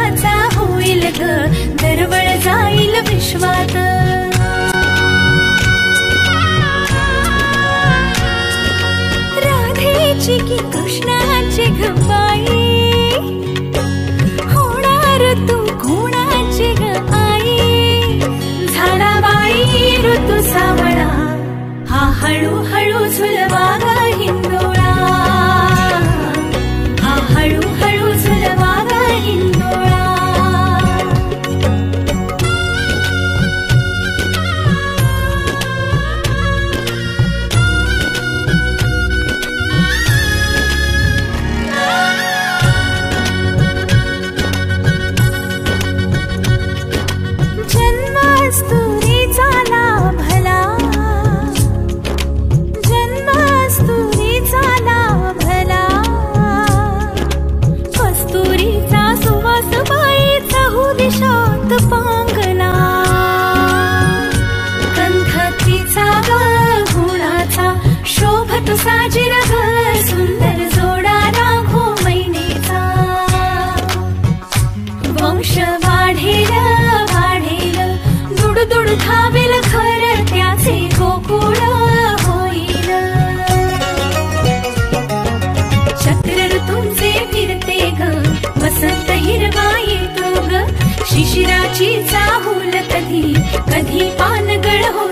त्याचा होईल ग दरवळ जाईल विश्वात। राधेची की कृष्णाची ग बाई होणार तू कोणाची ग आई। झाला बाई ऋतू सावळा हा हळू हळू झुलवा ग हिंदोळा, हा हळू हळू झुलवा ग हिंदोळा। पांगला कंठतीचा ग गुणाचा शोभत साजिर ग सुंदर जोडा राघो मैनेचा। वंश वाढेल वाढेल दुडदुड धावेल घर त्याचे गोकुळ होईल। चक्र ऋतूंचे फिरते ग वसंत हिरवा येतो ग शिशिराची चाहूल कधी कधी पानगळ हो